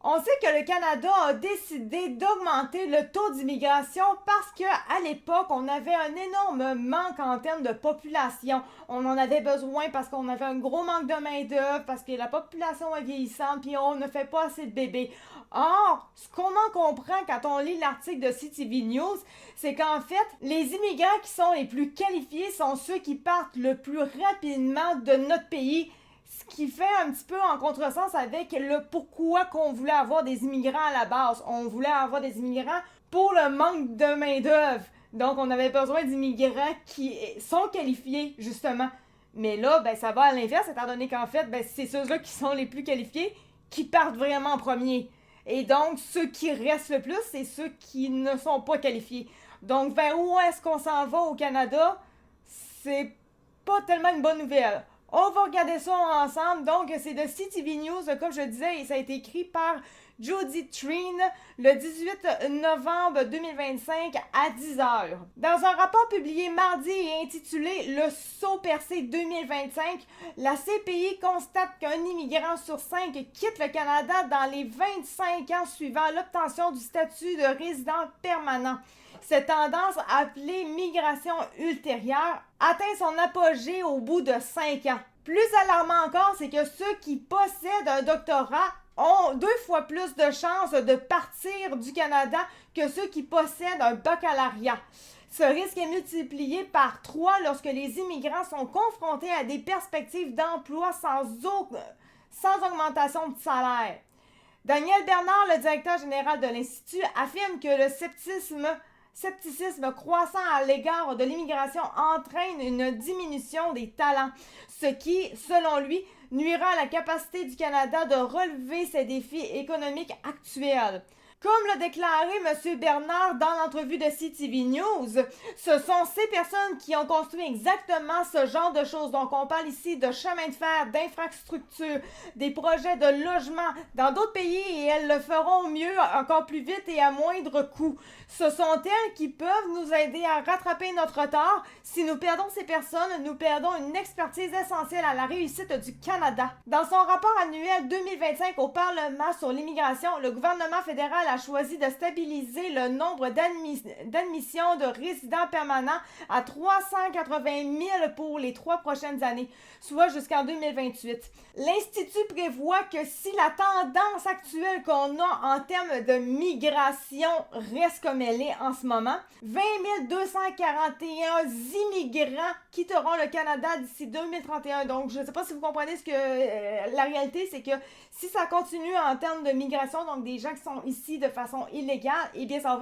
On sait que le Canada a décidé d'augmenter le taux d'immigration parce qu'à l'époque, on avait un énorme manque en termes de population. On en avait besoin parce qu'on avait un gros manque de main-d'œuvre, parce que la population est vieillissante, puis on ne fait pas assez de bébés. Or, ce qu'on en comprend quand on lit l'article de CTV News, c'est qu'en fait, les immigrants qui sont les plus qualifiés sont ceux qui partent le plus rapidement de notre pays. Ce qui fait un petit peu en contresens avec le pourquoi qu'on voulait avoir des immigrants à la base. On voulait avoir des immigrants pour le manque de main-d'œuvre. Donc, on avait besoin d'immigrants qui sont qualifiés, justement. Mais là, ben, ça va à l'inverse, étant donné qu'en fait, ben, c'est ceux-là qui sont les plus qualifiés qui partent vraiment en premier. Et donc, ceux qui restent le plus, c'est ceux qui ne sont pas qualifiés. Donc, vers où est-ce qu'on s'en va au Canada? C'est pas tellement une bonne nouvelle. On va regarder ça ensemble. Donc, c'est de CTV News, comme je disais, et ça a été écrit par Jody Treen le 18 novembre 2025 à 10h. Dans un rapport publié mardi et intitulé Le saut percé 2025, la CPI constate qu'un immigrant sur 5 quitte le Canada dans les 25 ans suivant l'obtention du statut de résident permanent. Cette tendance, appelée migration ultérieure, atteint son apogée au bout de 5 ans. Plus alarmant encore, c'est que ceux qui possèdent un doctorat ont 2 fois plus de chances de partir du Canada que ceux qui possèdent un baccalauréat. Ce risque est multiplié par 3 lorsque les immigrants sont confrontés à des perspectives d'emploi sans augmentation de salaire. Daniel Bernard, le directeur général de l'Institut, affirme que le scepticisme croissant à l'égard de l'immigration entraîne une diminution des talents, ce qui, selon lui, nuira à la capacité du Canada de relever ses défis économiques actuels. Comme l'a déclaré M. Bernard dans l'entrevue de CTV News, ce sont ces personnes qui ont construit exactement ce genre de choses. Donc, on parle ici de chemin de fer, d'infrastructures, des projets de logement dans d'autres pays et elles le feront mieux, encore plus vite et à moindre coût. Ce sont elles qui peuvent nous aider à rattraper notre retard. Si nous perdons ces personnes, nous perdons une expertise essentielle à la réussite du Canada. Dans son rapport annuel 2025 au Parlement sur l'immigration, le gouvernement fédéral a choisi de stabiliser le nombre d'admissions de résidents permanents à 380 000 pour les 3 prochaines années, soit jusqu'en 2028. L'Institut prévoit que si la tendance actuelle qu'on a en termes de migration reste comme elle est en ce moment, 20 241 immigrants quitteront le Canada d'ici 2031. Donc, je ne sais pas si vous comprenez ce que la réalité, c'est que si ça continue en termes de migration, donc des gens qui sont ici de façon illégale, eh bien, ça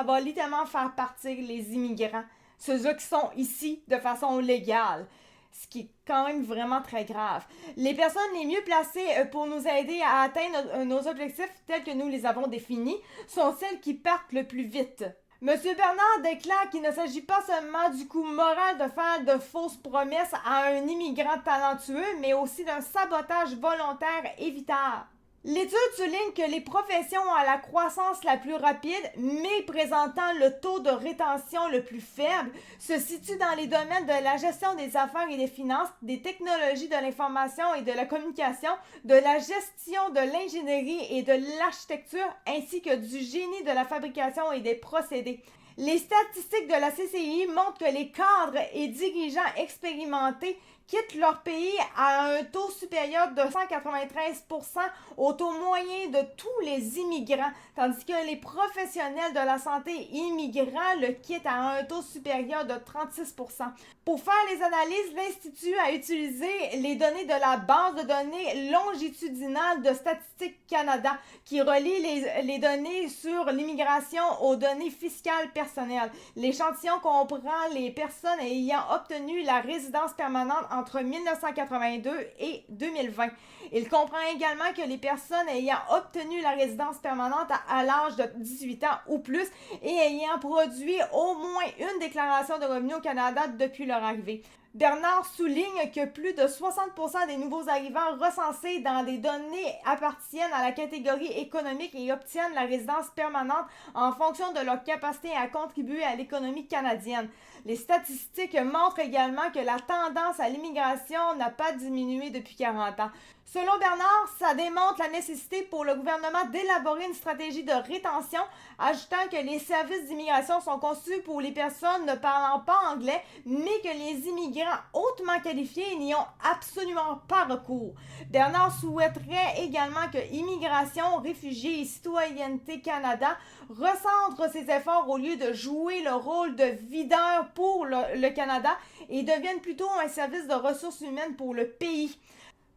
va littéralement faire partir les immigrants, ceux-là qui sont ici de façon légale. Ce qui est quand même vraiment très grave. Les personnes les mieux placées pour nous aider à atteindre nos objectifs tels que nous les avons définis sont celles qui partent le plus vite. M. Bernard déclare qu'il ne s'agit pas seulement du coup moral de faire de fausses promesses à un immigrant talentueux, mais aussi d'un sabotage volontaire évitable. L'étude souligne que les professions à la croissance la plus rapide, mais présentant le taux de rétention le plus faible, se situent dans les domaines de la gestion des affaires et des finances, des technologies de l'information et de la communication, de la gestion de l'ingénierie et de l'architecture, ainsi que du génie de la fabrication et des procédés. Les statistiques de la CCI montrent que les cadres et dirigeants expérimentés quittent leur pays à un taux supérieur de 193% au taux moyen de tous les immigrants, tandis que les professionnels de la santé immigrants le quittent à un taux supérieur de 36%. Pour faire les analyses, l'Institut a utilisé les données de la base de données longitudinale de Statistique Canada, qui relie les données sur l'immigration aux données fiscales personnelles. L'échantillon comprend les personnes ayant obtenu la résidence permanente entre 1982 et 2020. Il comprend également que les personnes ayant obtenu la résidence permanente à l'âge de 18 ans ou plus et ayant produit au moins une déclaration de revenus au Canada depuis leur arrivée. Bernard souligne que plus de 60% des nouveaux arrivants recensés dans les données appartiennent à la catégorie économique et obtiennent la résidence permanente en fonction de leur capacité à contribuer à l'économie canadienne. Les statistiques montrent également que la tendance à l'immigration n'a pas diminué depuis 40 ans. Selon Bernard, ça démontre la nécessité pour le gouvernement d'élaborer une stratégie de rétention, ajoutant que les services d'immigration sont conçus pour les personnes ne parlant pas anglais, mais que les immigrants hautement qualifiés n'y ont absolument pas recours. Bernard souhaiterait également que Immigration, Réfugiés et Citoyenneté Canada recentre ses efforts au lieu de jouer le rôle de videur pour le Canada et devienne plutôt un service de ressources humaines pour le pays.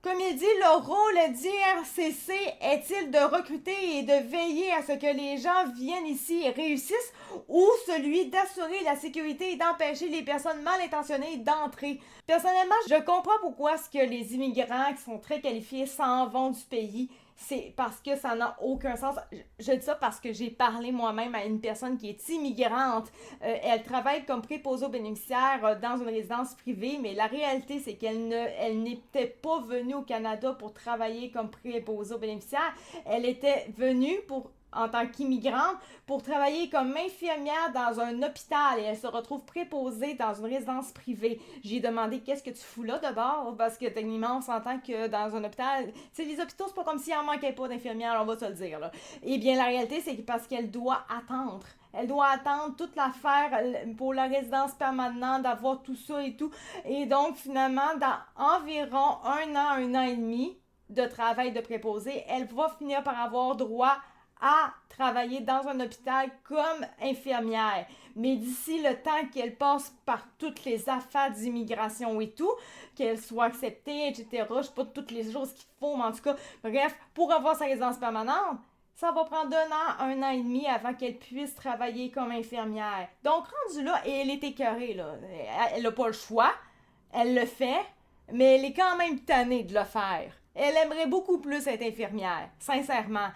Comme il dit, le rôle d'IRCC est-il de recruter et de veiller à ce que les gens viennent ici et réussissent, ou celui d'assurer la sécurité et d'empêcher les personnes mal intentionnées d'entrer? Personnellement, je comprends pourquoi est-ce que les immigrants qui sont très qualifiés s'en vont du pays. C'est parce que ça n'a aucun sens. Je dis ça parce que j'ai parlé moi-même à une personne qui est immigrante. Elle travaille comme préposée aux bénéficiaires dans une résidence privée, mais la réalité, c'est qu'elle n'était pas venue au Canada pour travailler comme préposée aux bénéficiaires. Elle était venue en tant qu'immigrante pour travailler comme infirmière dans un hôpital et elle se retrouve préposée dans une résidence privée. J'ai demandé qu'est-ce que tu fous là d'abord parce que techniquement on s'entend que dans un hôpital, tu sais, les hôpitaux c'est pas comme s'il en manquait pas d'infirmières, on va se le dire là. Eh bien la réalité c'est parce qu'elle doit attendre. Elle doit attendre toute l'affaire pour la résidence permanente, d'avoir tout ça et tout. Et donc, finalement, dans environ un an et demi de travail de préposé, elle va finir par avoir droit à travailler dans un hôpital comme infirmière. Mais d'ici le temps qu'elle passe par toutes les affaires d'immigration et tout, qu'elle soit acceptée, etc., je sais pas toutes les choses qu'il faut, mais en tout cas, bref, pour avoir sa résidence permanente, ça va prendre un an et demi avant qu'elle puisse travailler comme infirmière. Donc, rendue là, et elle est écœurée, là. Elle n'a pas le choix, elle le fait, mais elle est quand même tannée de le faire. Elle aimerait beaucoup plus être infirmière, sincèrement.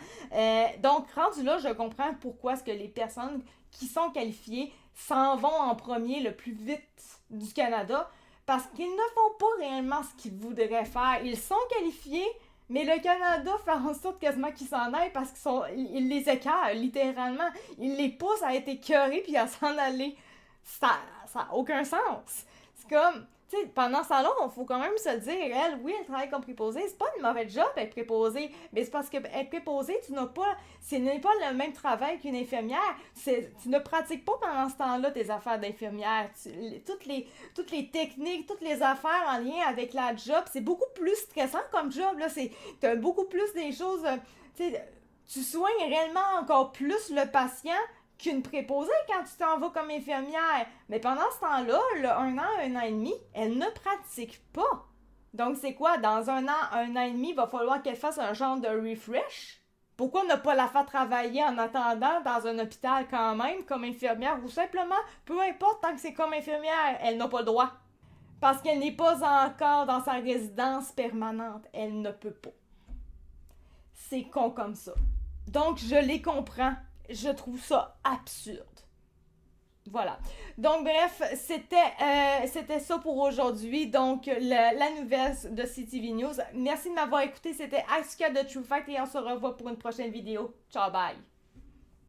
Donc, rendu là, je comprends pourquoi est-ce que les personnes qui sont qualifiées s'en vont en premier le plus vite du Canada, parce qu'ils ne font pas réellement ce qu'ils voudraient faire. Ils sont qualifiés, mais le Canada fait en sorte quasiment qu'ils s'en aillent parce qu'ils les écœurent, littéralement. Ils les poussent à être écœurés puis à s'en aller. Ça n'a aucun sens. C'est comme... Tu sais, pendant ce temps-là, il faut quand même se le dire, elle, oui, elle travaille comme préposée, c'est pas une mauvaise job être préposée, mais c'est parce que être préposée, ce n'est pas le même travail qu'une infirmière. Tu ne pratiques pas pendant ce temps-là tes affaires d'infirmière. Toutes les techniques, toutes les affaires en lien avec la job, c'est beaucoup plus stressant comme job, là. T'as beaucoup plus des choses, tu soignes réellement encore plus le patient qu'une préposée quand tu t'en vas comme infirmière. Mais pendant ce temps-là, un an et demi, elle ne pratique pas. Donc, c'est quoi? Dans un an et demi, il va falloir qu'elle fasse un genre de refresh? Pourquoi ne pas la faire travailler en attendant dans un hôpital quand même, comme infirmière, ou simplement, peu importe, tant que c'est comme infirmière, elle n'a pas le droit. Parce qu'elle n'est pas encore dans sa résidence permanente. Elle ne peut pas. C'est con comme ça. Donc, je les comprends. Je trouve ça absurde. Voilà. Donc, bref, c'était ça pour aujourd'hui. Donc, la nouvelle de CTV News. Merci de m'avoir écouté. C'était Asuka de True Fact et on se revoit pour une prochaine vidéo. Ciao, bye!